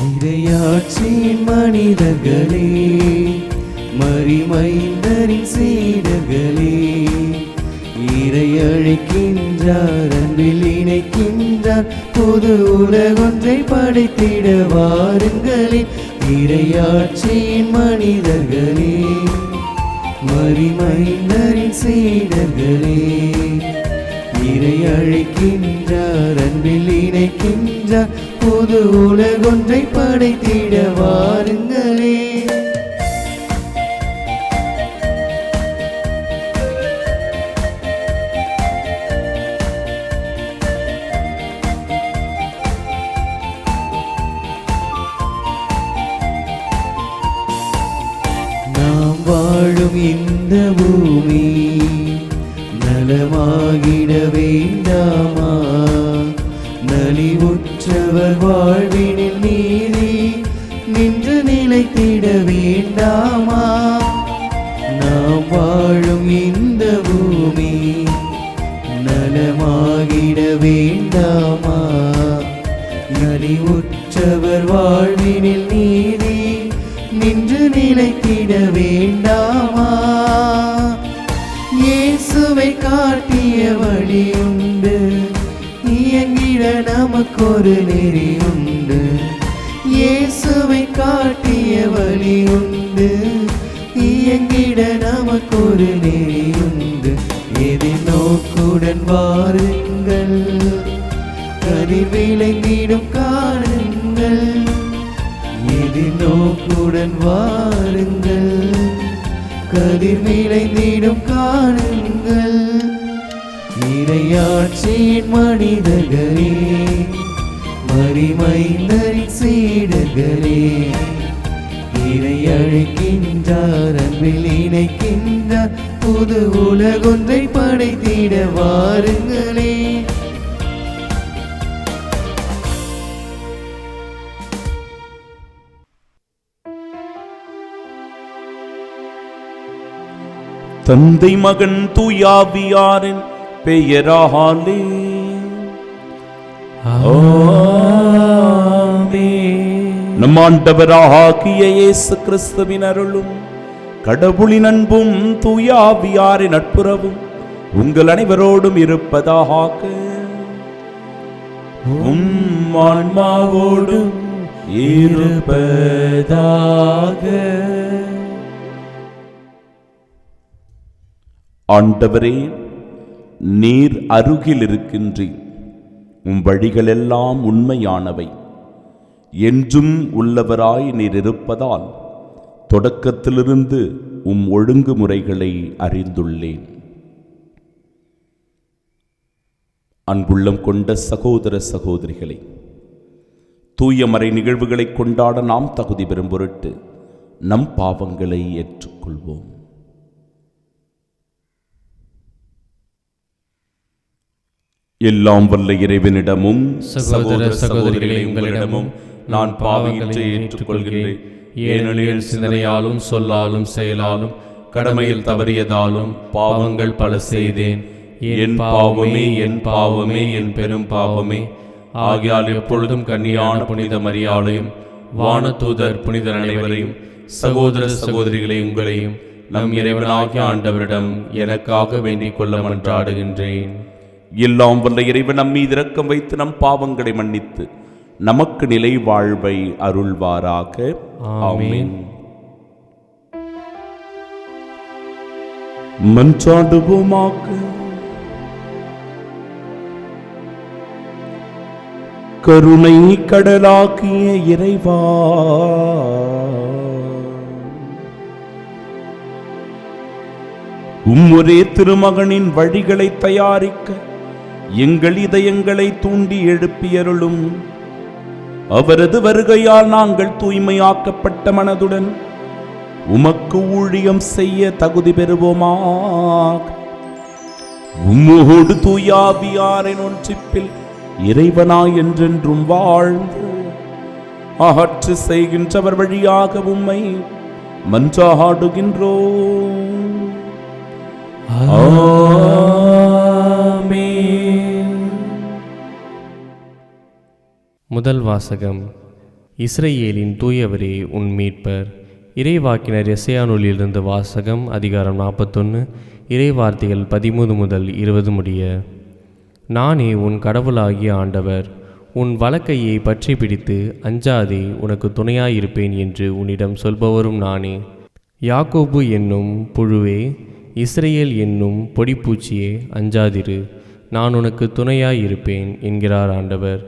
இறையாட்சியின் மனிதர்களே, மரிமைந்தரின் சீடர்களே, இறை அழைக்கின்றார், அன்பில் இணைக்கின்றார், புது உலகொன்றை படைத்திட வாருங்களே. இறையாட்சியின் மனிதர்களே, மரிமைந்தரின் சீடர்களே, இறை அழைக்கின்றார், அன்பில் இணைக்கின்றார், புது உலகொன்றை படைத்திட வாருங்களே. நாம் வாழும் இந்த பூமி நலமாகிட வேண்டாமா? நலிவுற்றவர் வாழ்வினில் நீதி நின்று நிலைத்திட வேண்டாமா? நாம் வாழும் இந்த பூமி நலமாகிட வேண்டாமா? நலிவுற்றவர் வாழ்வினில் நீதி நின்று நிலைத்திட வேண்டாமா? இயேசுவை காட்டிய வழியுண்டு, இயங்கிட நமக்கொரு நெறியுண்டு. இயேசுவை காட்டிய வழியுண்டு, இயங்கிட நமக்கொரு நெறியுண்டு. எதிர்நோக்குடன் வாருங்கள், கதிர் விளைந்திடும் காணுங்கள். எதிர்நோக்குடன் வாருங்கள், கதிர் விளைந்திடும் காணுங்கள். இறையாட்சியின் மனிதர்களே, மரிமைந்தரின் சீடர்களே, இறை அழைக்கின்றார், அன்பில் இணைக்கின்றார், புது உலகொன்றை படைத்திட வாருங்களே. தந்தை மகன் தூயாவியாரின் பெயராலே நம் ஆண்டவராகிய இயேசு கிறிஸ்துவின் அருளும் கடவுளின் அன்பும் தூயாவியாரின் நட்புறவும் உங்கள் அனைவரோடும் இருப்பதாக. ஆன்மாவோடும் இருப்பதாக. ஆண்டவரே, நீர் அருகில் இருக்கின்றீர். உம் வழிகள் எல்லாம் உண்மையானவை. என்றும் உள்ளவராய் நீர் இருப்பதால் தொடக்கத்திலிருந்து உம் ஒழுங்குமுறைகளை அறிந்துள்ளேன். அன்புள்ளம் கொண்ட சகோதர சகோதரிகளை, தூயமறை நிகழ்வுகளை கொண்டாட நாம் தகுதி பெறும் பொருட்டு நம் பாவங்களை ஏற்றுக்கொள்வோம். எல்லாம் வல்ல இறைவனிடமும் சகோதர சகோதரிகளை உங்களிடமும் நான் பாவங்களை ஏற்றுக்கொள்கிறேன். ஏனெனில் சிந்தனையாலும் சொல்லாலும் செயலாலும் கடமையில் தவறியதாலும் பாவங்கள் பல செய்தேன். என் பாவமே, என் பாவமே, என் பெரும் பாவமே. ஆகையால் எப்பொழுதும் கன்னியான புனித மரியாளையும் வானதூதர் புனிதர் அனைவரையும் சகோதர சகோதரிகளை உங்களையும் நம் இறைவனாகிய ஆண்டவரிடம் எனக்காக வேண்டிக் கொள்ள மன்றாடுகின்றேன். எல்லாம் வல்ல இறைவன் நம் மீது இரக்கம் வைத்து நம் பாவங்களை மன்னித்து நமக்கு நிலை வாழ்வை அருள்வாராக. ஆமென். மன்றாடுவோமாக. கருணை கடலாக்கிய இறைவா, ஒரே திருமகனின் வழிகளை தயாரிக்க எங்கள் இதயங்களை தூண்டி எழுப்பியருளும். அவரது வருகையால் நாங்கள் தூய்மையாக்கப்பட்ட மனதுடன் உமக்கு ஊழியம் செய்ய தகுதி பெறுவோமாக. உம்மோடு தூயாவியாரின் ஒன்றிப்பில் இறைவனாய் என்றென்றும் வாழ்ந்து ஆட்சி செய்கின்றவர் வழியாக உம்மை மன்றாடுகின்றோம். முதல் வாசகம். இஸ்ரவேலின் தூயவரே உன் மீட்பர். இறைவாக்கினர் எசேயா நூலிலிருந்து வாசகம். அதிகாரம் 41, இறைவார்த்தைகள் 13 முதல் 20 முடிய. நானே உன் கடவுளாகிய ஆண்டவர். உன் வலக்கையை பற்றி பிடித்து அஞ்சாதே, உனக்கு துணையாயிருப்பேன் என்று உன்னிடம் சொல்பவரும் நானே. யாக்கோபு என்னும் புழுவே, இஸ்ரேல் என்னும் பொடிப்பூச்சியே, அஞ்சாதிரு, நான் உனக்கு துணையாயிருப்பேன் என்கிறார் ஆண்டவர்.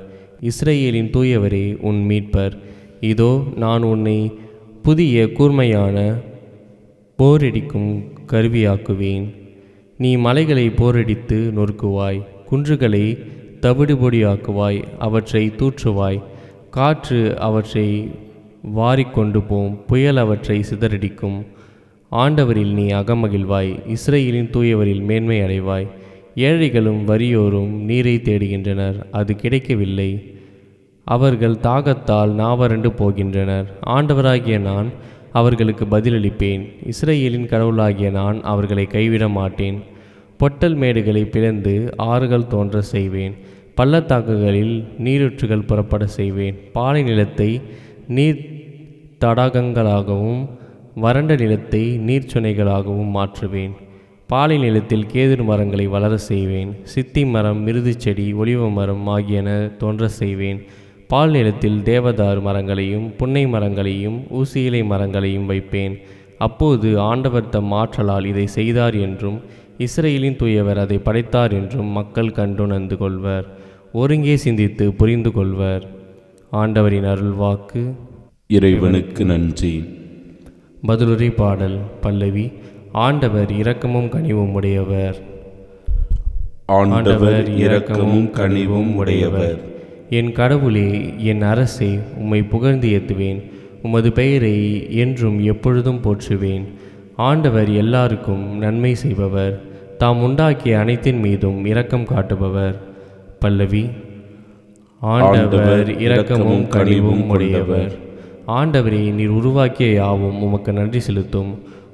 இஸ்ரேலின் தூயவரே உன் மீட்பர். இதோ நான் உன்னை புதிய கூர்மையான போரடிக்கும் கருவியாக்குவேன். நீ மலைகளை போரடித்து நொறுக்குவாய், குன்றுகளை தவிடுபொடியாக்குவாய், அவற்றை தூற்றுவாய். காற்று அவற்றை வாரிக்கொண்டு போம், புயல் அவற்றை சிதறடிக்கும். ஆண்டவரில் நீ அகமகிழ்வாய், இஸ்ரேலின் தூயவரில் மேன்மை அடைவாய். ஏழைகளும் வறியோரும் நீரை தேடுகின்றனர், அது கிடைக்கவில்லை. அவர்கள் தாகத்தால் நாவறண்டு போகின்றனர். ஆண்டவராகிய நான் அவர்களுக்கு பதிலளிப்பேன். இஸ்ரேலின் கடவுளாகிய நான் அவர்களை கைவிட மாட்டேன். பொட்டல் மேடுகளை பிளந்து ஆறுகள் தோன்ற செய்வேன், பள்ளத்தாக்குகளில் நீரூற்றுகள் புறப்பட செய்வேன். பாலை நிலத்தை நீர் தடாகங்களாகவும் வறண்ட நிலத்தை நீர்ச்சுனைகளாகவும் மாற்றுவேன். பாலை நிலத்தில் கேதுரு மரங்களை வளர செய்வேன். சித்தி மரம், மிருது செடி, ஒலிவ மரம் ஆகியன தோன்ற செய்வேன். பால் நிலத்தில் தேவதார் மரங்களையும் புன்னை மரங்களையும் ஊசியிலை மரங்களையும் வைப்பேன். அப்போது ஆண்டவர் தம் ஆற்றலால் இதை செய்தார் என்றும் இஸ்ரேலின் தூயவர் அதை படைத்தார் என்றும் மக்கள் கண்டுணர்ந்து கொள்வர். ஒருங்கே சிந்தித்து புரிந்து கொள்வர். ஆண்டவரின் அருள்வாக்கு. இறைவனுக்கு நன்றி. பதிலுரை பாடல். பல்லவி. ஆண்டவர் இரக்கமும் கனிவும் உடையவர். ஆண்டவர் இரக்கமும் கனிவும் உடையவர். என் கடவுளே, என் அரசே, உம்மை புகழ்ந்து ஏத்துவேன். உமது பெயரை என்றும் எப்பொழுதும் போற்றுவேன். ஆண்டவர் எல்லாருக்கும் நன்மை செய்பவர், தாம் உண்டாக்கிய அனைத்தின் மீதும் இரக்கம் காட்டுபவர். பல்லவி. ஆண்டவர் இரக்கமும் கனிவும் உடையவர். ஆண்டவரே, நீர் உருவாக்கிய யாவும் உமக்கு நன்றி செலுத்தும்.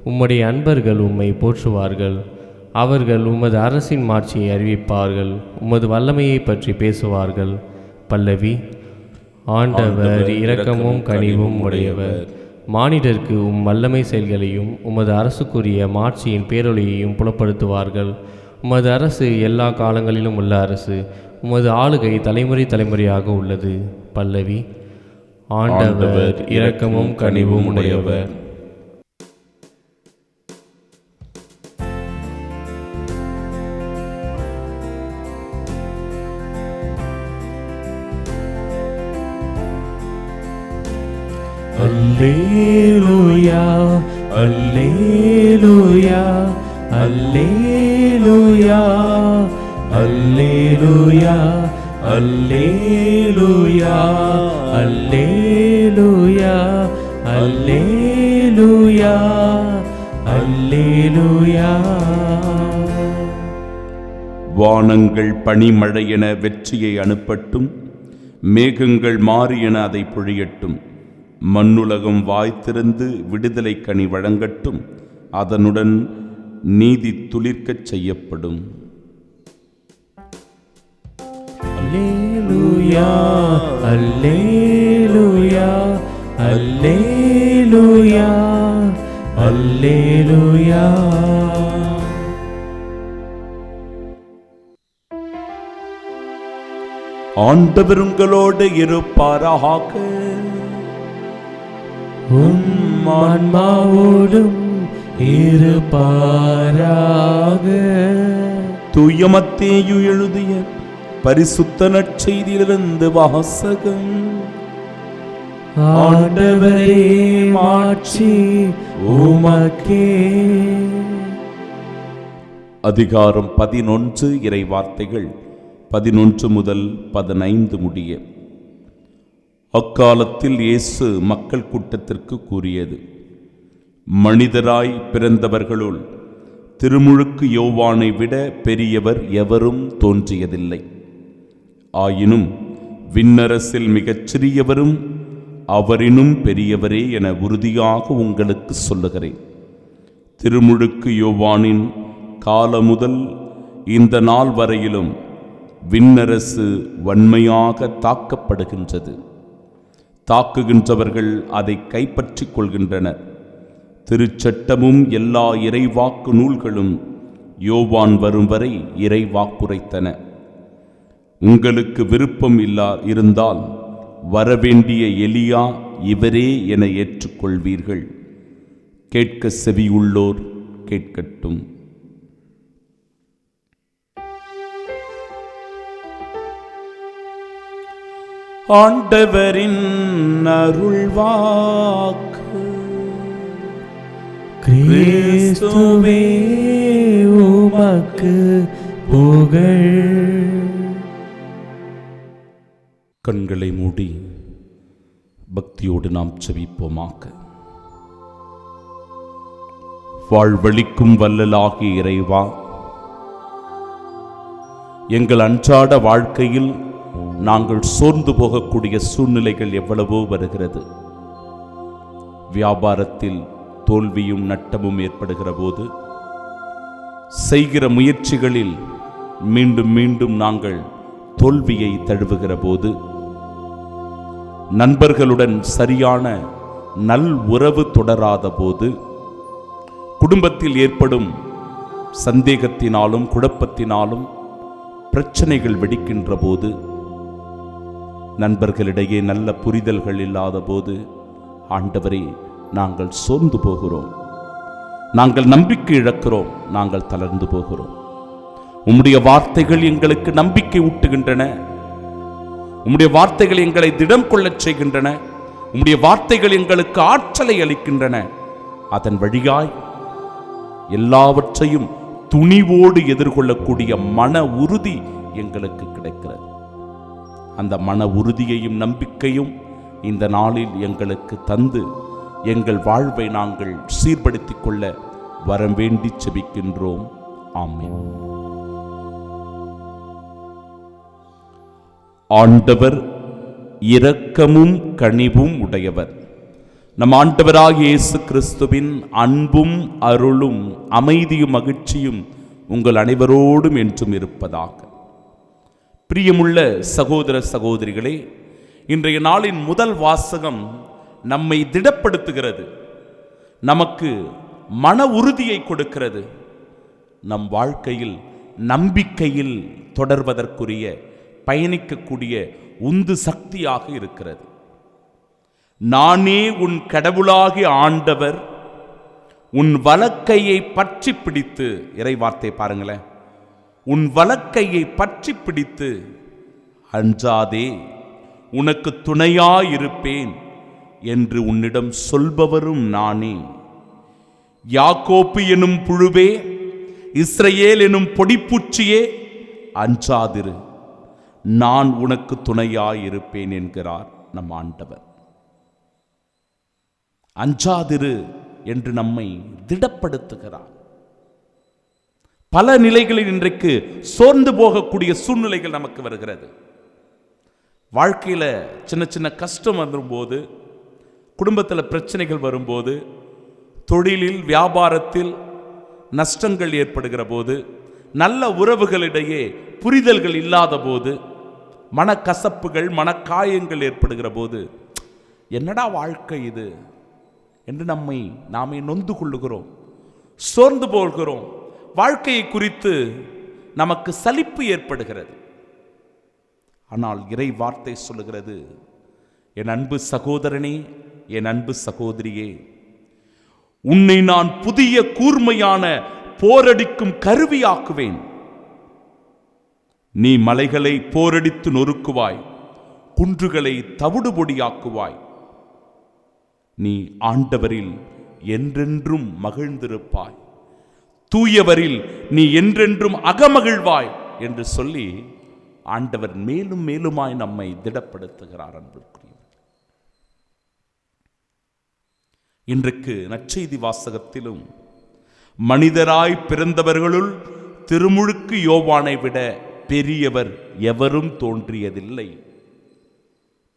உம்முடைய அன்பர்கள் உம்மை போற்றுவார்கள். அவர்கள் உமது அரசின் மாட்சியை அறிவிப்பார்கள், உமது வல்லமையை பற்றி பேசுவார்கள். பல்லவி. ஆண்டவர் இரக்கமும் கனிவும் உடையவர். மானிடருக்கு வல்லமை செயல்களையும் உமது அரசுக்குரிய மாட்சியின் பேரொளியையும் புலப்படுத்துவார்கள். உமது அரசு எல்லா காலங்களிலும் உள்ள அரசு, உமது ஆளுகை தலைமுறை தலைமுறையாக உள்ளது. பல்லவி. ஆண்டவர் இரக்கமும் கனிவும் உடையவர். அல்லேலூயா, அல்லேலூயா, அல்லேலூயா, அல்லேலூயா, அல்லேலூயா, அல்லேலூயா, அல்லேலூயா, அல்லேலூயா. வானங்கள் பனிமழை என வெற்றியை அனுப்பட்டும், மேகங்கள் மாறி என அதை பொழியட்டும். மண்ணுலகம் வாய்த்திருந்து விடுதலை கனி வழங்கட்டும், அதனுடன் நீதி துளிர்க்கச் செய்யப்படும். அல்லேலூயா, அல்லேலூயா, அல்லேலூயா, அல்லேலூயா. ஆண்டவர் உங்களோடு இருப்பாராக. உம் ஆன்மாவோடும் இருப்பாராக. தூய மத்தேயு எழுதிய பரிசுத்த நற்செய்தியிலிருந்து வாசகம். ஆண்டவரே, மாட்சி உமக்கே. அதிகாரம் 11. இறை வார்த்தைகள் 11 முதல் 15 முடிய. அக்காலத்தில் இயேசு மக்கள் கூட்டத்திற்கு கூறியது: மனிதராய் பிறந்தவர்களுள் திருமுழுக்கு யோவானை விட பெரியவர் எவரும் தோன்றியதில்லை. ஆயினும் விண்ணரசில் மிகச் சிறியவரும் அவரினும் பெரியவரே என உறுதியாக உங்களுக்கு சொல்லுகிறேன். திருமுழுக்கு யோவானின் கால முதல் இந்த நாள் வரையிலும் விண்ணரசு வன்மையாக தாக்கப்படுகின்றது. தாக்குகின்றவர்கள் அதை கைப்பற்றிக் கொள்கின்றனர். திருச்சட்டமும் எல்லா இறைவாக்கு நூல்களும் யோவான் வரும் வரை இறைவாக்குரைத்தன. உங்களுக்கு விருப்பம் இருந்தால் வரவேண்டிய எலியா இவரே என ஏற்றுக்கொள்வீர்கள். கேட்க செவியுள்ளோர் கேட்கட்டும். ஆண்டவரின் அருள்வாக்கு. கிறிஸ்துவே உமக்கு புகழ். கண்களை மூடி பக்தியோடு நாம் செபிப்போமாக. வாழ்வளிக்கும் வல்லலாகிய இறைவா, எங்கள் அன்றாட வாழ்க்கையில் நாங்கள் சோர்ந்து போகக்கூடிய சூழ்நிலைகள் எவ்வளவோ வருகிறது. வியாபாரத்தில் தோல்வியும் நட்டமும் ஏற்படுகிற போது, செய்கிற முயற்சிகளில் மீண்டும் மீண்டும் நாங்கள் தோல்வியை தழுவுகிற போது, நண்பர்களுடன் சரியான நல் உறவு தொடராத போது, குடும்பத்தில் ஏற்படும் சந்தேகத்தினாலும் குழப்பத்தினாலும் பிரச்சனைகள் வெடிக்கின்ற போது, நண்பர்களிடையே நல்ல புரிதல்கள் இல்லாத போது, ஆண்டவரே நாங்கள் சோர்ந்து போகிறோம், நாங்கள் நம்பிக்கை இழக்கிறோம், நாங்கள் தளர்ந்து போகிறோம். உம்முடைய வார்த்தைகள் எங்களுக்கு நம்பிக்கை ஊட்டுகின்றன. உம்முடைய வார்த்தைகள் எங்களை திடம் கொள்ளச் செய்கின்றன. உம்முடைய வார்த்தைகள் எங்களுக்கு ஆற்றலை அளிக்கின்றன. அதன் வழியாய் எல்லாவற்றையும் துணிவோடு எதிர்கொள்ளக்கூடிய மன உறுதி எங்களுக்கு கிடைக்கிறது. அந்த மன உறுதியையும் நம்பிக்கையும் இந்த நாளில் எங்களுக்கு தந்து எங்கள் வாழ்வை நாங்கள் சீர்படுத்திக் கொள்ள வரம் வேண்டி செபிக்கின்றோம். ஆமென். ஆண்டவர் இரக்கமும் கனிவும் உடையவர். நம் ஆண்டவராகிய இயேசு கிறிஸ்துவின் அன்பும் அருளும் அமைதியும் மகிழ்ச்சியும் உங்கள் அனைவரோடும் என்றும் இருப்பதாக. பிரியமுள்ள சகோதர சகோதரிகளே, இன்றைய நாளின் முதல் வாசகம் நம்மை திடப்படுத்துகிறது, நமக்கு மன உறுதியை கொடுக்கிறது, நம் வாழ்க்கையில் நம்பிக்கையில் தொடர்வதற்குரிய பயணிக்கக்கூடிய உந்து சக்தியாக இருக்கிறது. நானே உன் கடவுளாகிய ஆண்டவர், உன் வலக்கையை பற்றி பிடித்து, இறை வார்த்தை பாருங்களேன், உன் வலக்கையை பற்றி பிடித்து அஞ்சாதே, உனக்கு துணையாயிருப்பேன் என்று உன்னிடம் சொல்பவரும் நானே. யாக்கோப்பு எனும் புழுவே, இஸ்ரவேல் எனும் பொடிப்பூச்சியே, அஞ்சாதிரு, நான் உனக்கு துணையாயிருப்பேன் என்கிறார் நம் ஆண்டவர். அஞ்சாதிரு என்று நம்மை திடப்படுத்துகிறார். பல நிலைகளில் இன்றைக்கு சோர்ந்து போகக்கூடிய சூழ்நிலைகள் நமக்கு வருகிறது. வாழ்க்கையில் சின்ன சின்ன கஷ்டம் வரும்போது, குடும்பத்தில் பிரச்சனைகள் வரும்போது, தொழிலில் வியாபாரத்தில் நஷ்டங்கள் ஏற்படுகிற போது, நல்ல உறவுகளிடையே புரிதல்கள் இல்லாத போது, மனக்கசப்புகள் மனக்காயங்கள் ஏற்படுகிற போது, என்னடா வாழ்க்கை இது என்று நாமே நொந்து கொள்ளுகிறோம், சோர்ந்து போகிறோம். வாழ்க்கையை குறித்து நமக்கு சலிப்பு ஏற்படுகிறது. ஆனால் இறை வார்த்தை சொல்லுகிறது, என் அன்பு சகோதரனே, என் அன்பு சகோதரியே, உன்னை நான் புதிய கூர்மையான போரடிக்கும் கருவியாக்குவேன். நீ மலைகளை போரடித்து நொறுக்குவாய், குன்றுகளை தவிடுபொடியாக்குவாய். நீ ஆண்டவரில் என்றென்றும் மகிழ்ந்திருப்பாய், தூயவரில் நீ என்றென்றும் அகமகிழ்வாய் என்று சொல்லி ஆண்டவர் மேலும் மேலுமாய் நம்மை திடப்படுத்துகிறார். அன்பிற்குரிய இன்றைக்கு நற்செய்தி வாசகத்திலும், மனிதராய் பிறந்தவர்களுள் திருமுழுக்கு யோவானை விட பெரியவர் எவரும் தோன்றியதில்லை.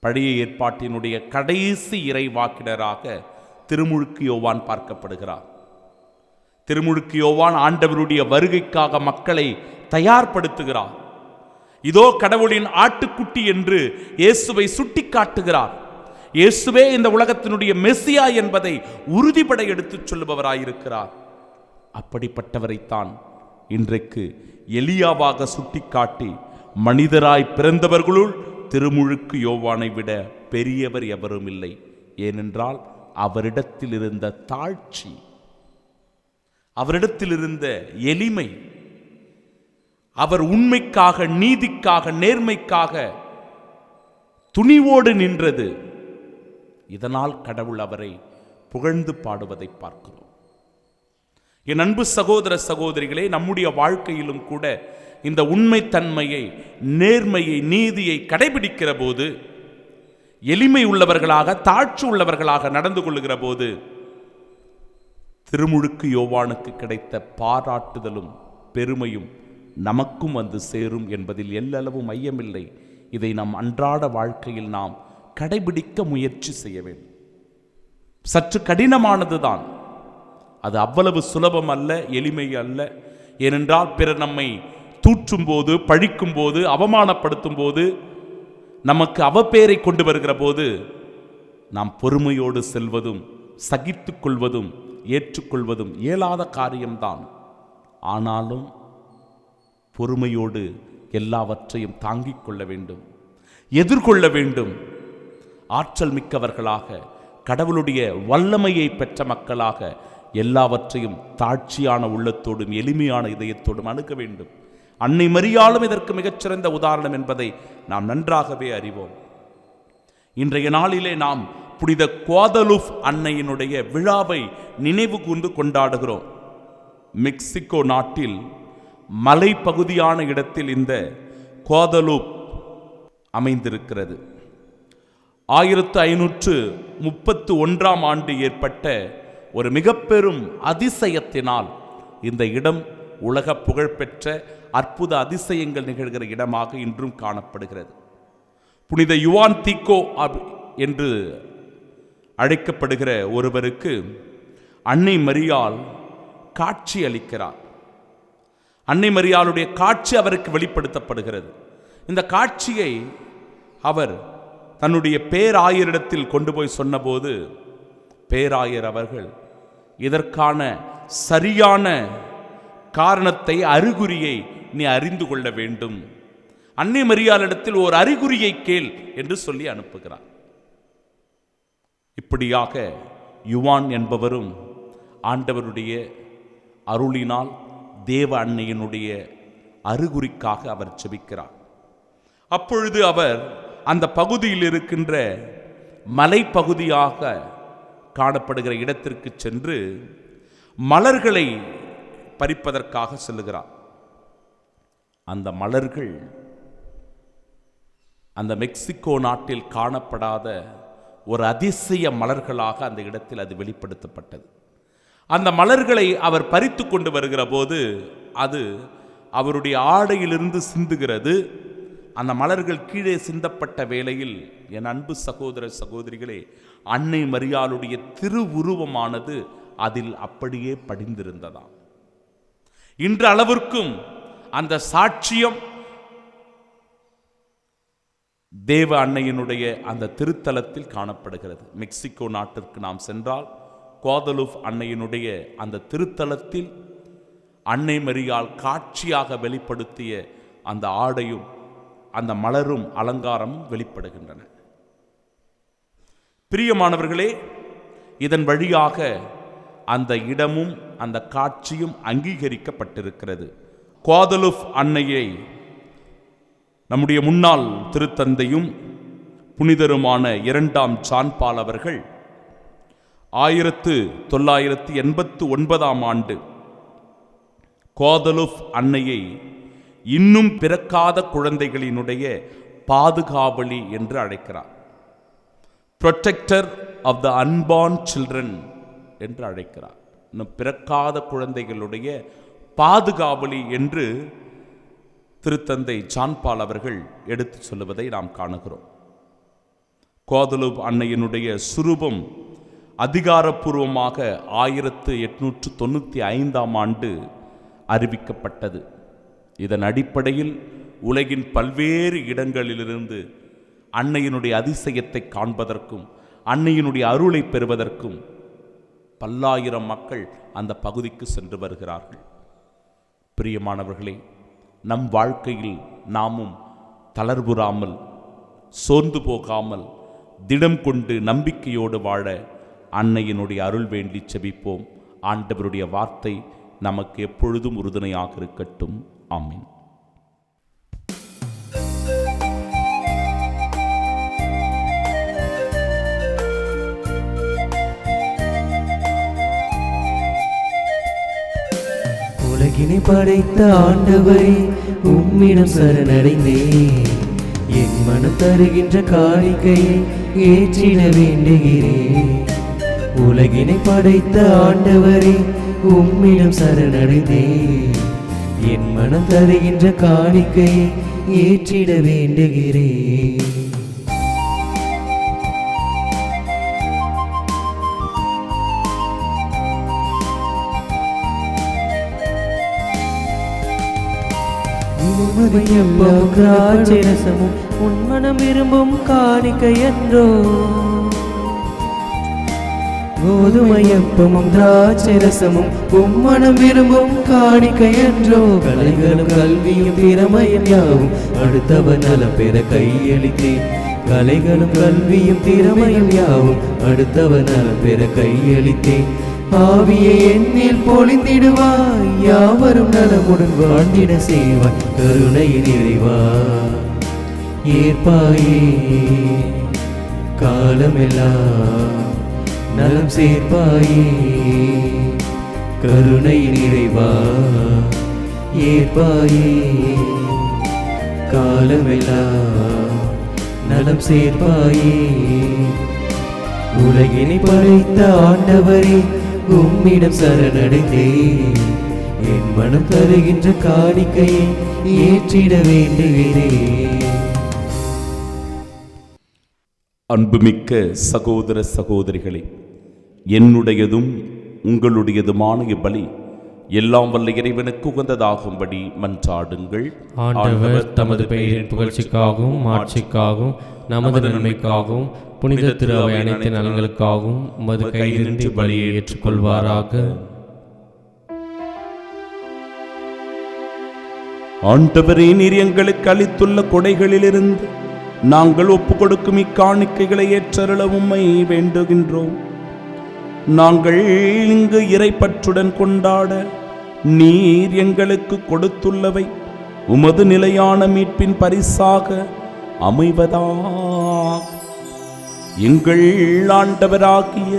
பழைய ஏற்பாட்டினுடைய கடைசி இறைவாக்கினராக திருமுழுக்கு யோவான் பார்க்கப்படுகிறார். திருமுழுக்கு யோவான் ஆண்டவருடைய வருகைக்காக மக்களை தயார்படுத்துகிறார். இதோ கடவுளின் ஆட்டுக்குட்டி என்று இயேசுவை சுட்டி காட்டுகிறார். இயேசுவே இந்த உலகத்தினுடைய மெசியா என்பதை உறுதிபட எடுத்துச் சொல்லுபவராயிருக்கிறார். அப்படிப்பட்டவரைத்தான் இன்றைக்கு எலியாவாக சுட்டிக்காட்டி, மனிதராய் பிறந்தவர்களுள் திருமுழுக்கு யோவானை விட பெரியவர் எவரும் இல்லை, ஏனென்றால் அவரிடத்தில் இருந்த தாழ்ச்சி, அவரிடத்தில் இருந்த எளிமை, அவர் உண்மைக்காக, நீதிக்காக, நேர்மைக்காக துணிவோடு நின்றது. இதனால் கடவுள் அவரை புகழ்ந்து பாடுவதை பார்க்கிறோம். என் அன்பு சகோதர சகோதரிகளே, நம்முடைய வாழ்க்கையிலும் கூட இந்த உண்மைத்தன்மையை, நேர்மையை, நீதியை கடைபிடிக்கிற போது, எளிமை உள்ளவர்களாக, தாழ்ச்சி உள்ளவர்களாக நடந்து கொள்ளுகிற போது, திருமுழுக்கு யோவானுக்கு கிடைத்த பாராட்டுதலும் பெருமையும் நமக்கும் வந்து சேரும் என்பதில் எல்லளவும் ஐயமில்லை. இதை நம் அன்றாட வாழ்க்கையில் நாம் கடைபிடிக்க முயற்சி செய்ய வேண்டும். சற்று கடினமானதுதான், அது அவ்வளவு சுலபம் அல்ல, எளிமை அல்ல. ஏனென்றால் பிறர் நம்மை தூற்றும் போது, பழிக்கும் போது, அவமானப்படுத்தும் போது, நமக்கு அவப்பேரை கொண்டு வருகிற போது நாம் பொறுமையோடு செல்வதும், சகித்துக் கொள்வதும், ஏற்றுக்கொள்வதும் இயலாத காரியம்தான். ஆனாலும் பொறுமையோடு எல்லாவற்றையும் தாங்கிக் கொள்ள வேண்டும், எதிர்கொள்ள வேண்டும். ஆற்றல் மிக்கவர்களாக, கடவுளுடைய வல்லமையை பெற்ற மக்களாக எல்லாவற்றையும் தாழ்ச்சியான உள்ளத்தோடும் எளிமையான இதயத்தோடும் அணுக வேண்டும். அன்னை மரியாளும் இதற்கு மிகச்சிறந்த உதாரணம் என்பதை நாம் நன்றாகவே அறிவோம். இன்றைய நாளிலே நாம் புனித குவாதலூப் அன்னையினுடைய விழாவை நினைவு கூர்ந்து கொண்டாடுகிறோம். மெக்சிகோ நாட்டில் மலைப்பகுதியான இடத்தில் இந்த குவாதலூப் அமைந்திருக்கிறது. 1531ஆம் ஆண்டு ஏற்பட்ட ஒரு மிக பெரும் அதிசயத்தினால் இந்த இடம் உலக புகழ்பெற்ற அற்புத அதிசயங்கள் நிகழ்கிற இடமாக இன்றும் காணப்படுகிறது. புனித யுவான் தீக்கோ என்று அழைக்கப்படுகிற ஒருவருக்கு அன்னை மரியாள் காட்சி அளிக்கிறார். அன்னை மரியாளுடைய காட்சி அவருக்கு வெளிப்படுத்தப்படுகிறது. இந்த காட்சியை அவர் தன்னுடைய பேராயரிடத்தில் கொண்டு போய் சொன்னபோது, பேராயர் அவர்கள் இதற்கான சரியான காரணத்தை, அறிகுறியை நீ அறிந்து கொள்ள வேண்டும், அன்னை மரியாளிடத்தில் ஒரு அறிகுறியை கேள் என்று சொல்லி அனுப்புகிறார். இப்படியாக யுவான் என்பவரும் ஆண்டவருடைய அருளினால் தேவ அன்னையினுடைய அறிகுறிக்காக அவர் ஜெபிக்கிறார். அப்பொழுது அவர் அந்த பகுதியில் இருக்கின்ற மலைப்பகுதியாக காணப்படுகிற இடத்திற்கு சென்று மலர்களை பறிப்பதற்காக செல்லுகிறார். அந்த மலர்கள் அந்த மெக்சிகோ நாட்டில் காணப்படாத ஒரு அதிசய மலர்களாக அந்த இடத்தில் அது வெளிப்படுத்தப்பட்டது. அந்த மலர்களை அவர் பறித்து கொண்டு வருகிற போது அது அவருடைய ஆடையிலிருந்து சிந்துகிறது. அந்த மலர்கள் கீழே சிந்தப்பட்ட வேளையில், என் அன்பு சகோதர சகோதரிகளே, அன்னை மரியாளுடைய திருவுருவமானது அதில் அப்படியே படிந்திருந்ததாம். இன்று அளவிற்கும் அந்த சாட்சியம் தேவ அன்னையினுடைய அந்த திருத்தலத்தில் காணப்படுகிறது. மெக்சிகோ நாட்டிற்கு நாம் சென்றால் குவாதலூப் அன்னையினுடைய அந்த திருத்தலத்தில் அன்னை மரியாள் காட்சியாக வெளிப்படுத்திய அந்த ஆடையும் அந்த மலரும் அலங்காரமும் வெளிப்படுகின்றன. பிரியமானவர்களே, இதன் வழியாக அந்த இடமும் அந்த காட்சியும் அங்கீகரிக்கப்பட்டிருக்கிறது. குவாதலூப் அன்னையை நம்முடைய முன்னாள் திருத்தந்தையும் புனிதருமான 2ஆம் ஜான் பால் அவர்கள் 1989ஆம் ஆண்டு குவாதலூப் அன்னையை இன்னும் பிறக்காத குழந்தைகளினுடைய பாதுகாவலி என்று அழைக்கிறார். Protector of the unborn children என்று அழைக்கிறார். இன்னும் பிறக்காத குழந்தைகளுடைய பாதுகாவலி என்று திருத்தந்தை ஜான் பால் அவர்கள் எடுத்து சொல்லுவதை நாம் காணுகிறோம். குவாதலூப் அன்னையினுடைய சுரூபம் அதிகாரப்பூர்வமாக 1895ஆம் ஆண்டு அறிவிக்கப்பட்டது. இதன் அடிப்படையில் உலகின் பல்வேறு இடங்களிலிருந்து அன்னையினுடைய அதிசயத்தை காண்பதற்கும் அன்னையினுடைய அருளை பெறுவதற்கும் பல்லாயிரம் மக்கள் அந்த பகுதிக்கு சென்று வருகிறார்கள். பிரியமானவர்களே, நம் வாழ்க்கையில் நாமும் தளர்வுறாமல், சோர்ந்து போகாமல், திடம் கொண்டு நம்பிக்கையோடு வாழ அன்னையினுடைய அருள் வேண்டி செபிப்போம். ஆண்டவருடைய வார்த்தை நமக்கு எப்பொழுதும் உறுதுணையாக இருக்கட்டும். ஆமென். உலகினை படைத்த ஆண்டவரே, உம்மிடம் சரணடைந்தேன். என் மனம் தருகின்ற காணிக்கையை ஏற்றிட வேண்டுகிறேன். உலகினை படைத்த ஆண்டவரே, உம்மிடம் சரணடைந்தேன். என் மனம் தருகின்ற காணிக்கையை ஏற்றிட வேண்டுகிறேன். திராட்சரசமும் உன்மனம் விரும்பும் காணிக்கையன்றோ. கோதுமையப்பமும் திராட்சரசமும் உம்மனம் விரும்பும் காணிக்கையன்றோ. கலைகளும் கல்வியும் திறமையும் யாவும் அடுத்தவர் நலம் பெற கையளித்தேன். கலைகளும் கல்வியும் திறமையும் யாவும் அடுத்தவர் நலம் பெற கையளித்தேன். ஆவியை என்னில் பொழிந்திடுவாய், யாவரும் நலமுடன் வாழ்ந்திட செய்வாய். கருணையின் இறைவா ஏற்பாயே, காலமெல்லாம் நலம் சேர்ப்பாயே. கருணையின் இறைவா ஏற்பாயே, காலமெல்லாம் நலம் சேர்ப்பாயே. உலகினை படைத்த ஆண்டவரே, உம்மிடம் சரணடைந்தேன். என் மனம் தருகின்ற காணிக்கையை ஏற்றிட வேண்டுகிறேன். அன்புமிக்க சகோதர சகோதரிகளே, என்னுடையதும் உங்களுடையதுமான இப்பலி எல்லாம் வல்ல இறைவனுக்கு உகந்ததாகும்படி மன்றாடுங்கள். ஆண்டவர் தமது பெயரின் புகழ்ச்சிக்காகவும் மாட்சிக்காகவும் நமது நன்மைக்காகவும் புனித திரு அவை அனைத்து நலன்களுக்காகவும் உமது கையிலிருந்து பலியை ஏற்றுக்கொள்வாராக. ஆண்டவரே, நீர் எங்களுக்கு அளித்துள்ள கொடைகளிலிருந்து நாங்கள் ஒப்புக் கொடுக்கும் இக்காணிக்கைகளை ஏற்றருள உம்மை வேண்டுகின்றோம். நாங்கள் இங்கு இறைப்பற்றுடன் கொண்டாட நீர் எங்களுக்கு கொடுத்துள்ளவை உமது நிலையான மீட்பின் பரிசாக அமைவதாக எங்கள் ஆண்டவராகிய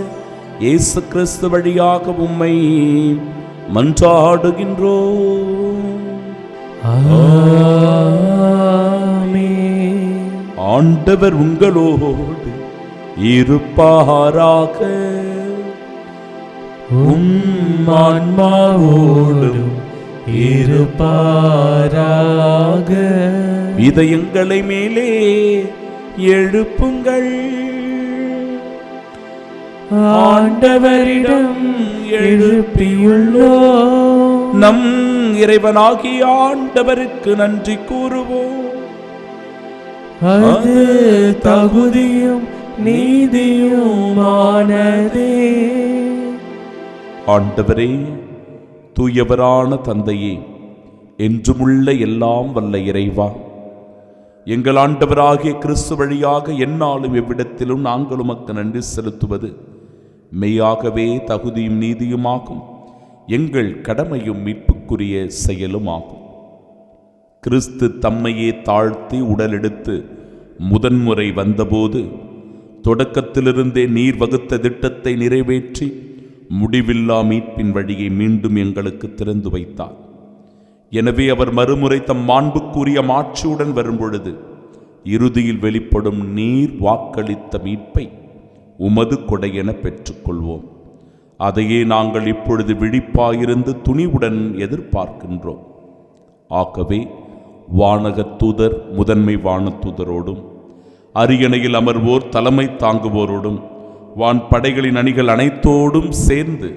இயேசு கிறிஸ்து வழியாக உம்மை மன்றாடுகின்றோம். ஆண்டவர் உங்களோடு இருப்பாராக. ஆன்மாவோடும் இருப்பாராக. இதயங்களை மேலே எழுப்புங்கள். ஆண்டவரிடம் எழுப்பியுள்ளோம். நம் இறைவனாகிய ஆண்டவருக்கு நன்றி கூறுவோம். அது தகுதியும் நீதியுமானதே. ஆண்டவரே, தூயவரான தந்தையே, என்றுமுள்ள எல்லாம் வல்ல இறைவா, எங்கள் ஆண்டவராகிய கிறிஸ்து வழியாக எந்நாளும் எவ்விடத்திலும் நாங்கள் உமக்கு நன்றி செலுத்துவது மெய்யாகவே தகுதியும் நீதியுமாகும். எங்கள் கடமையும் மீட்புக்குரிய செயலுமாகும். கிறிஸ்து தம்மையே தாழ்த்தி உடலெடுத்து முதன்முறை வந்தபோது தொடக்கத்திலிருந்தே நீர் வகுத்த திட்டத்தை நிறைவேற்றி முடிவில்லா மீட்பின் வழியை மீண்டும் எங்களுக்கு திறந்து வைத்தார். எனவே அவர் மறுமுறை தம் மாண்புக்குரிய மாட்சியுடன் வரும்பொழுது இறுதியில் வெளிப்படும் நீர் வாக்களித்த மீட்பை உமது கொடையென பெற்றுக்கொள்வோம். அதையே நாங்கள் இப்பொழுது விழிப்பாயிருந்து துணிவுடன் எதிர்பார்க்கின்றோம். ஆகவே வானகத் தூதர் முதன்மை வானதூதரோடும் அரியணையில் அமர்வோர் தலைமை தாங்குவோரோடும் வான் படைகளின் அணிகள் அனைத்தோடும் சேர்ந்து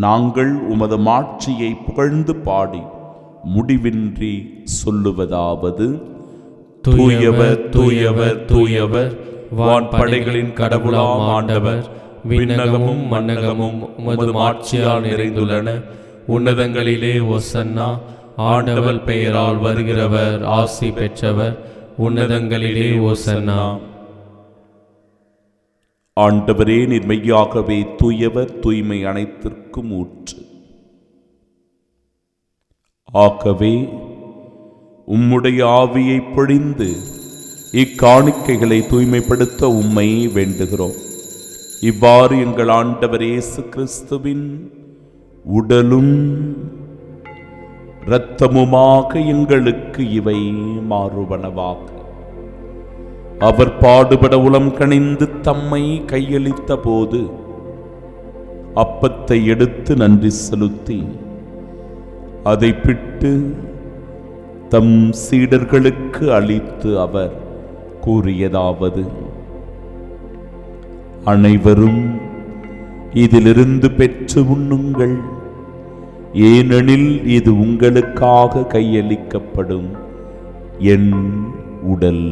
நாங்கள் உமது மாட்சியை புகழ்ந்து பாடி முடிவின்றி சொல்லுவதாவது: தூயவர் தூயவர் தூயவர் வான்படைகளின் கடவுளாம் ஆண்டவர். விண்ணகமும் மண்ணகமும் உமது மாட்சியால் நிறைந்துள்ளன. உன்னதங்களிலே ஓசன்னா. ஆண்டவர் பெயரால் வருகிறவர் ஆசி பெற்றவர். உன்னதங்களிலே ஓசன்னா. ஆண்டவரே, நீர் மெய்யாகவே தூயவர், தூய்மை அனைத்திற்கும் ஊற்று. ஆகவே உம்முடைய ஆவியை பொழிந்து இக்காணிக்கைகளை தூய்மைப்படுத்த உம்மை வேண்டுகிறோம். இவ்வாறு எங்கள் ஆண்டவர் இயேசு கிறிஸ்துவின் உடலும் இரத்தமுமாக எங்களுக்கு இவை மாறுவனவாக. அவர் பாடுபட உளம் கனிந்து தம்மை கையளித்த போது அப்பத்தை எடுத்து நன்றி செலுத்தி அதை பிட்டு தம் சீடர்களுக்கு அளித்து அவர் கூறியதாவது: அனைவரும் இதிலிருந்து பெற்று உண்ணுங்கள், ஏனெனில் இது உங்களுக்காக கையளிக்கப்படும் என் உடல்.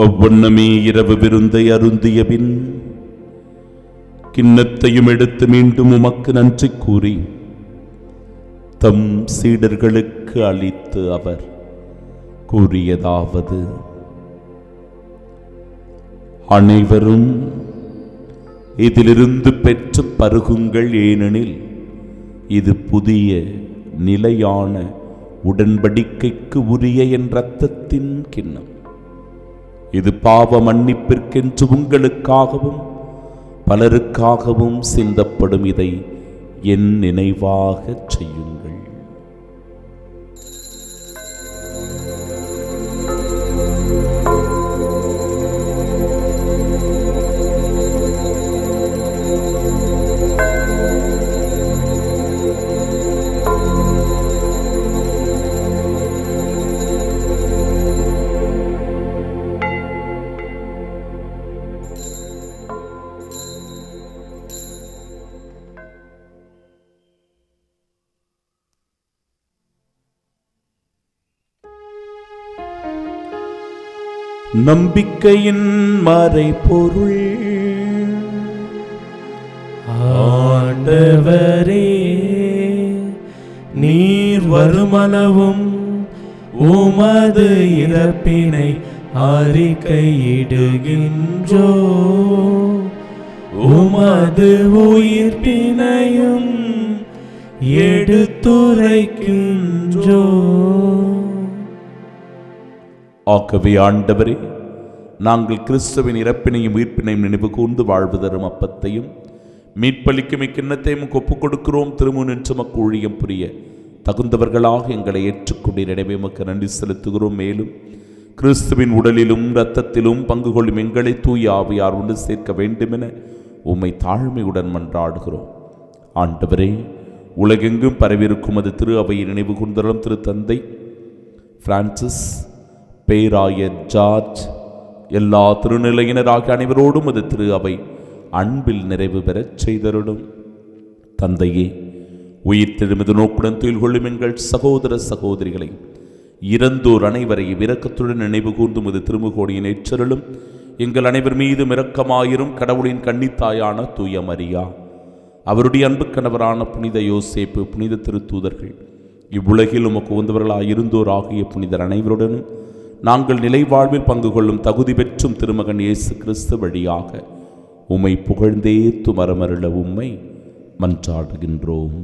ஒவ்வொன்னமே இரவு விருந்தை அருந்திய பின் கிண்ணத்தையும் எடுத்து மீண்டும் உமக்கு நன்றி கூறி தம் சீடர்களுக்கு அளித்து அவர் கூறியதாவது: அனைவரும் இதிலிருந்து பெற்று பருகுங்கள், ஏனெனில் இது புதிய நிலையான உடன்படிக்கைக்கு உரிய என் இரத்தத்தின் கிண்ணம். இது பாவ மன்னிப்பிற்கென்று உங்களுக்காகவும் பலருக்காகவும் சிந்தப்படும். இதை என் நினைவாக செய்யுங்கள். நம்பிக்கையின் மறைபொருள். ஆண்டவரே, நீர் வருமளவும் உமது இறப்பினை அறிக்கையிடுகின்றோ, உமது உயிர்ப்பினையும் எடுத்துரைக்கின்றோ. ஆகவே ஆண்டவரே, நாங்கள் கிறிஸ்துவின் இறப்பினையும் உயிர்ப்பினையும் நினைவு கூர்ந்து வாழ்வு தரும் அப்பத்தையும் மீட்பளிக்கும் இக்கிண்ணத்தையும் ஒப்புக் கொடுக்கிறோம். திருமுனின்று மக்கு ஊழியம் புரிய தகுந்தவர்களாக எங்களை ஏற்றுக்கொண்டீர். எனவே உமக்கு நன்றி செலுத்துகிறோம். மேலும் கிறிஸ்துவின் உடலிலும் இரத்தத்திலும் பங்கு கொள்ளும் எங்களை தூய ஆவியார் ஒன்று சேர்க்க வேண்டுமென உம்மை தாழ்மையுடன் மன்றாடுகிறோம். ஆண்டவரே, உலகெங்கும் பரவியிருக்கும் அது திரு அவையை நினைவு கூர்ந்தருளும். திரு தந்தை பிரான்சிஸ், பேராயர் ஜார்ஜ், எல்லா திருநிலையினராகிய அனைவரோடும் அது திரு அவை அன்பில் நிறைவு பெறச் செய்தருளும். தந்தையே, உயிர் தெழுமது நோக்குடன் துயில் கொள்ளும் எங்கள் சகோதர சகோதரிகளை இறந்தோர் அனைவரையும் இரக்கத்துடன் நினைவு கூர்ந்தும் அது திருமுகோடியின் ஏற்றருளும். எங்கள் அனைவர் மீதும் இரக்கமாயிரும். கடவுளின் கன்னித்தாயான தூய மரியா, அவருடைய அன்பு கணவரான புனித யோசேப்பு, புனித திருத்தூதர்கள், இவ்வுலகில் உமக்கு உகந்தவர்களாய் இருந்தோர் ஆகிய புனிதர் அனைவருடனும் நாங்கள் நிலை வாழ்வில் பங்கு கொள்ளும் தகுதி பெற்றும் திருமகன் இயேசு கிறிஸ்து வழியாக உம்மை புகழ்ந்தேத்து மரமருள உம்மை மன்றாடுகின்றோம்.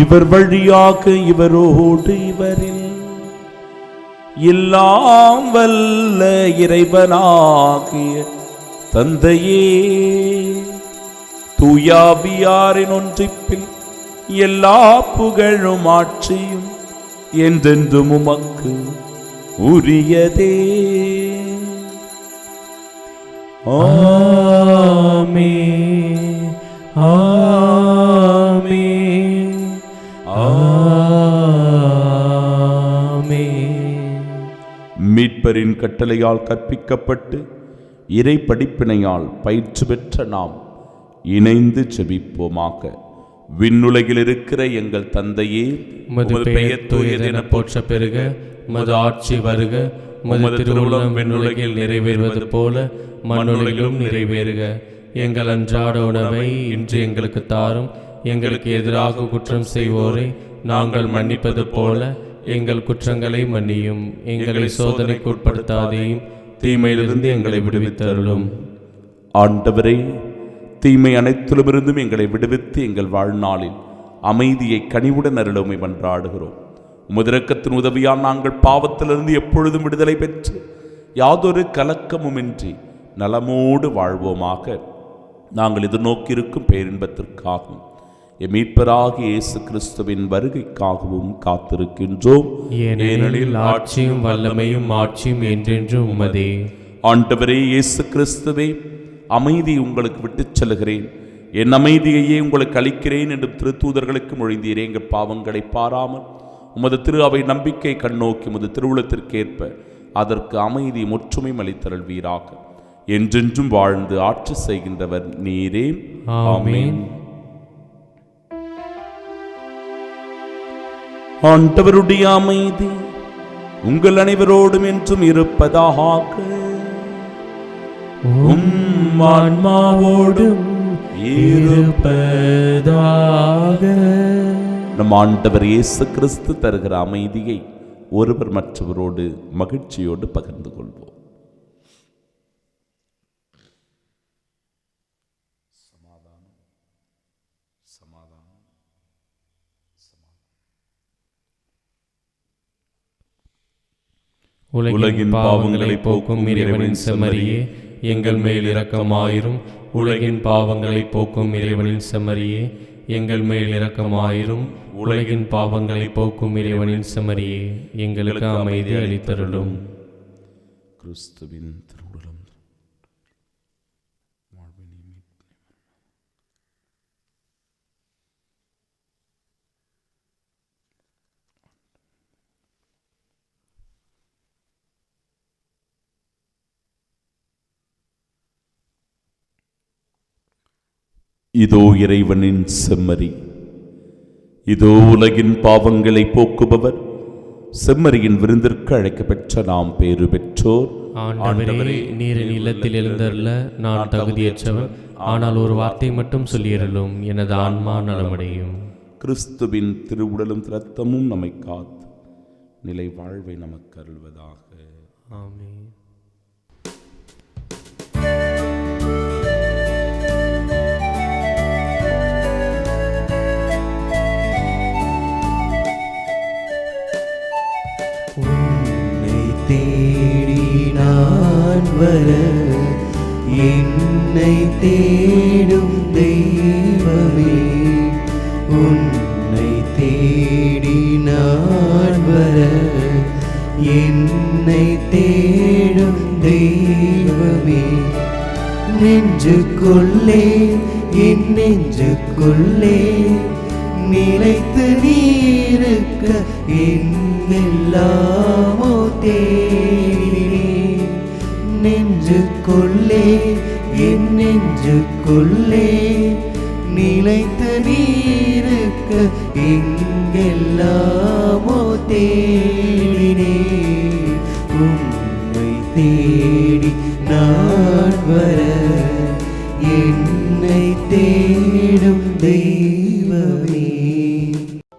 இவர் வழியாக இவரோடு இவரில் எல்லாம் வல்ல இறைவனாகிய தந்தையே, தூயாவியாரின் ஒன்றிப்பில் எல்லா புகழும் ஆட்சியும் என்றென்றும் உமக்கு உரியதே. ஆமென், ஆமென், ஆமென். மீட்பரின் கட்டளையால் கற்பிக்கப்பட்டு இறை படிப்பினையால் பயிற்சி பெற்ற நாம் இணைந்து ஜெபிப்போமாக. விண்ணுலகில் இருக்கிற எங்கள் தந்தையே, உமது பெயர் தூயதென போற்ற பெருக, உமது ஆட்சி வருக, உமது திருவுளம் விண்ணுலகில் நிறைவேறுவது போல மண்ணுலகிலும் நிறைவேறுக. எங்கள் அன்றாட உணவை இன்று எங்களுக்கு தாரும். எங்களுக்கு எதிராக குற்றம் செய்வோரை நாங்கள் மன்னிப்பது போல எங்கள் குற்றங்களை மன்னியும். எங்களை சோதனைக்கு உட்படுத்தாதேயும், தீமையிலிருந்து எங்களை விடுவித்தருளும். ஆண்டவரே, தீமை அனைத்திலுமிருந்தும் எங்களை விடுவித்து எங்கள் வாழ்நாளில் அமைதியை கனிவுடன் அருளுமை மன்றாடுகிறோம். உமது இரக்கத்தின் உதவியால் நாங்கள் பாவத்திலிருந்து எப்பொழுதும் விடுதலை பெற்று யாதொரு கலக்கமுமின்றி நலமோடு வாழ்வோமாக. நாங்கள் எதிர்நோக்கியிருக்கும் பேரின்பத்திற்காகவும் மீட்பராகிய இயேசு கிறிஸ்துவின் வருகைக்காகவும் காத்திருக்கின்றோம். ஏனெனில் ஆட்சியும் வல்லமையும் மாட்சியும் என்றென்றும் உமதே. ஆண்டவரே இயேசு கிறிஸ்துவே, அமைதி உங்களுக்கு விட்டுச் செல்கிறேன், என் அமைதியையே உங்களுக்கு அளிக்கிறேன் என்று திருத்தூதர்களுக்கு மொழிந்தீரே. எங்கள் பாவங்களை பாராமல் உமது திரு அவை நம்பிக்கை கண்ணோக்கி உமது திருவுளத்திற்கேற்ப அதற்கு அமைதி முற்றுமையும் அளித்தருள்வீராக. என்றென்றும் வாழ்ந்து ஆட்சி செய்கின்றவர் நீரே. ஆமென். ஆண்டவருடைய அமைதி உங்கள் அனைவரோடும் என்றும் இருப்பதாக. ஆன்மாவோடும் இருப்பதாக. நம் ஆண்டவர் இயேசு கிறிஸ்து தருகிற அமைதியை ஒருவர் மற்றவரோடு மகிழ்ச்சியோடு பகிர்ந்து கொள்வோம். உலகின் பாவங்களை போக்கும் இறைவனின் செம்மறியே, எங்கள் மேல் இரக்கமாயிரும். உலகின் பாவங்களை போக்கும் இறைவனின் செம்மறியே, எங்கள் மேல் இரக்கமாயிரும். உலகின் பாவங்களை போக்கும் இறைவனின் செம்மறியே, எங்களுக்கு அமைதி அளித்தருளும். கிறிஸ்துவின் திருவுளம் இதோ இறைவனின் செம்மறி, இதோ உலகின் பாவங்களை போக்குபவர். செம்மறியின் விருந்திற்கு அழைக்கப்பெற்ற நாம் பேறு பெற்றோர். ஆண்டவரே, நீரின் இல்லத்தில் எழுந்தருள நான் தகுதியற்றவன். ஆனால் ஒரு வார்த்தை மட்டும் சொல்லியருளும், எனது ஆன்மா நலமடையும். கிறிஸ்துவின் திருவுடலும் இரத்தமும் நம்மை காத்து நிலை வாழ்வை நமக்கு அருள்வதாக. ஆமென். உன்னை தேடி நான் வர, என்னை தேடும் தெய்வமே. உன்னை தேடி நான் வர, என்னை தேடும் தெய்வமே. நெஞ்சுக்குள்ளே என் நெஞ்சுக்குள்ளே நிலைத்து நீருக்க எங்கெல்லாமோ தேடினேன். நெஞ்சுக்குள்ளே என் நெஞ்சுக்குள்ளே நிலைத்து நீருக்க எங்கெல்லாமோ தேடினேன். உம்மை தேடி நான் வர, என்னை தேடும் தெய்வமே.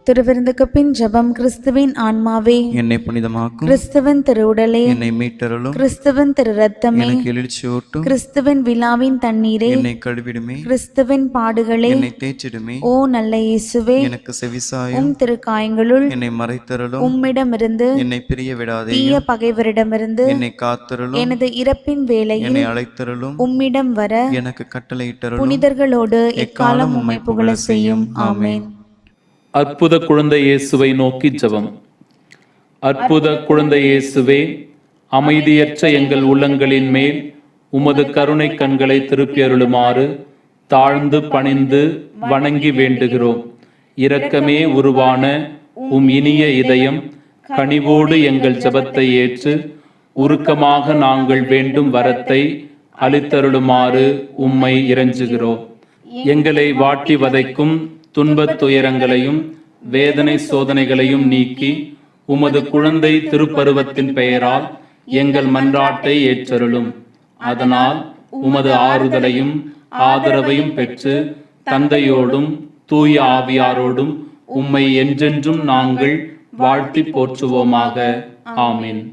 திருவிருந்துக்கு பின் ஜெபம். கிறிஸ்துவின் ஆன்மாவே என்னை புனிதமாக்கும், கிறிஸ்துவின் திருவுடலே என்னை மீட்டருளும், கிறிஸ்துவின் திரு ரத்தமே எனக்கு எழுச்சியூட்டும், கிறிஸ்துவின் விழாவின் தண்ணீரே என்னை கழுவிடுமே, கிறிஸ்துவின் பாடுகளே என்னை தேய்ச்சிடுமே. ஓ நல்ல இயேசுவே, எனக்கு செவிசாயும், உம் திருக்காயங்களுள் என்னை மறைத்தருளும், உம்மிடமிருந்து என்னை பிரிய விடாதே, தீய பகைவரிடமிருந்து என்னை காத்தருளும், எனது இறப்பின் வேளையில் என்னை அழைத்தருளும், உம்மிடம் வர எனக்கு கட்டளையிட்டருளும். புனிதர்களோடு எக்காலம் உம்மை புகழ செய்யும். ஆமென். அற்புத குழந்தை இயேசுவை நோக்கி ஜெபம். அற்புத குழந்தை இயேசுவே, அமைதியற்ற எங்கள் உள்ளங்களின் மேல் உமது கருணை கண்களை திருப்பி அருளுமாறு தாழ்ந்து பணிந்து வணங்கி வேண்டுகிறோம். இரக்கமே உருவான உம் இனிய இதயம் கனிவோடு எங்கள் ஜெபத்தை ஏற்று உருக்கமாக நாங்கள் வேண்டும் வரத்தை அளித்தருளுமாறு உம்மை இறைஞ்சுகிறோம். எங்களை வாட்டி வதைக்கும் துன்பத் துயரங்களையும் வேதனை சோதனைகளையும் நீக்கி உமது குழந்தை திருப்பருவத்தின் பெயரால் எங்கள் மன்றாட்டை ஏற்றருளும். அதனால் உமது ஆறுதலையும் ஆதரவையும் பெற்று தந்தையோடும் தூய ஆவியாரோடும் உம்மை என்றென்றும் நாங்கள் வாழ்த்தி போற்றுவோமாக. ஆமீன்.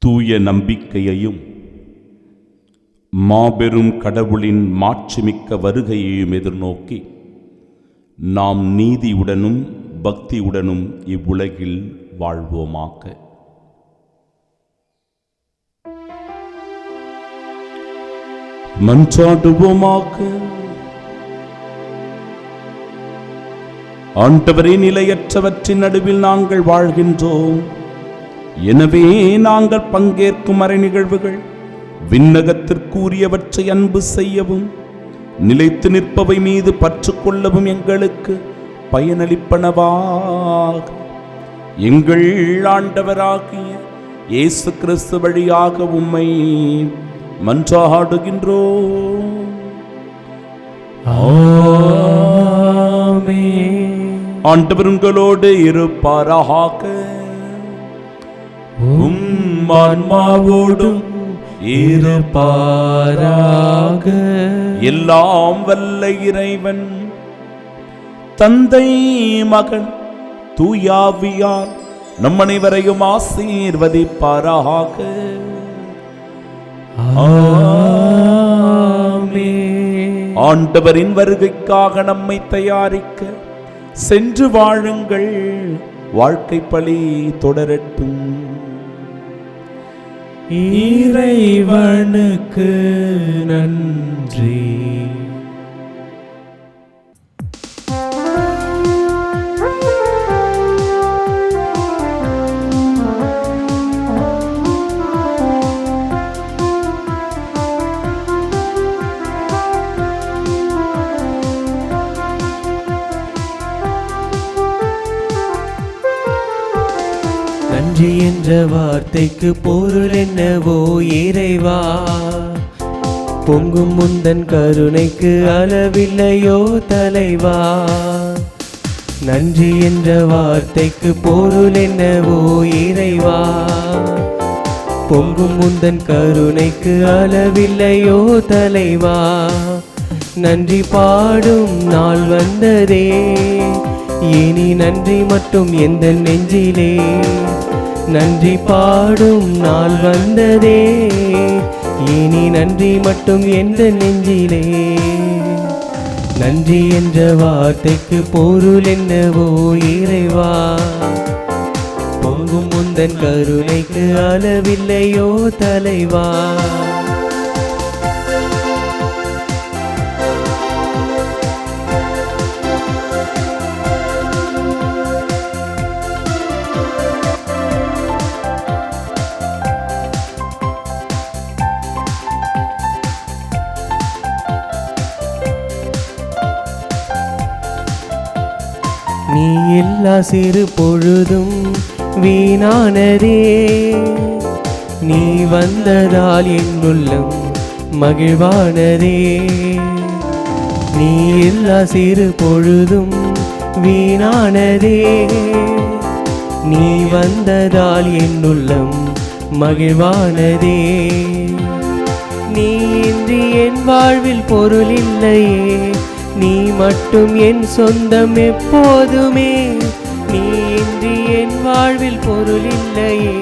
தூய நம்பிக்கையையும் மாபெரும் கடவுளின் மாட்சிமிக்க வருகையையும் எதிர்நோக்கி நாம் நீதியுடனும் பக்தியுடனும் இவ்வுலகில் வாழ்வோமாக. மன்றாடுவோமாக. ஆண்டவரே, நிலையற்றவற்றின் நடுவில் நாங்கள் வாழ்கின்றோம். எனவே நாங்கள் பங்கேற்கும் மறை நிகழ்வுகள் விண்ணகத்திற்குரியவற்றை அன்பு செய்யவும் நிலைத்து நிற்பவை மீது பற்று கொள்ளவும் எங்களுக்கு பயனளிப்பனவாக எங்கள் ஆண்டவராகிய இயேசு கிறிஸ்து வழியாக உம்மை மன்றாடுகின்றோம். ஆண்டவர் உங்களோடு இருப்பாராக. உம் ஆன்மாவோடும் இருப்பாராக. எல்லாம் வல்ல இறைவன் தந்தை, மகன், தூயாவியார் நம் அனைவரையும் ஆசீர்வதிப்பாராக. ஆண்டவரின் வருகைக்காக நம்மை தயாரிக்க சென்று வாழுங்கள். வாழ்க்கை பழி தொடரட்டும். இறைவனுக்கு நன்றி. நன்றி என்ற வார்த்தைக்கு பொருள் என்னவோ இறைவா? பொங்கும் முந்தன் கருணைக்கு அளவில்லையோ தலைவா? நன்றி என்ற வார்த்தைக்கு பொருள் என்னவோ இறைவா? பொங்கும் முந்தன் கருணைக்கு அளவில்லையோ தலைவா? நன்றி பாடும் நாள் வந்ததே, இனி நன்றி மட்டும் எந்த நெஞ்சிலே. நன்றி பாடும் நாள் வந்ததே, இனி நன்றி மட்டும் எந்த நெஞ்சிலே. நன்றி என்ற வார்த்தைக்கு பொருள் என்னவோ இறைவா? பொங்கும் முந்தன் கருணைக்கு அளவில்லையோ தலைவா? நீ எல்லா சிறு பொழுதும் வீணானதே, நீ வந்ததால் என் உள்ளம் மகிழ்வானதே. நீ எல்லா சிறு பொழுதும் வீணானதே, நீ வந்ததால் என் உள்ளம் மகிழ்வானதே. நீ இன்றி என் வாழ்வில் பொருள் இல்லையே, நீ மட்டும் என் சொந்தம் எப்போதுமே. நீ இன்றி என் வாழ்வில் பொருள் இல்லையே,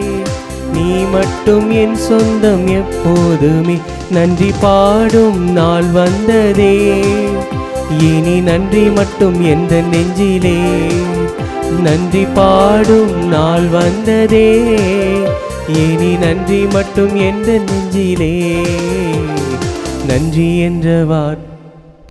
நீ மட்டும் என் சொந்தம் எப்போதுமே. நன்றி பாடும் நாள் வந்ததே, இனி நன்றி மட்டும் எந்த நெஞ்சிலே. நன்றி பாடும் நாள் வந்ததே, இனி நன்றி மட்டும் எந்த நெஞ்சிலே. நன்றி என்ற வார்த்தை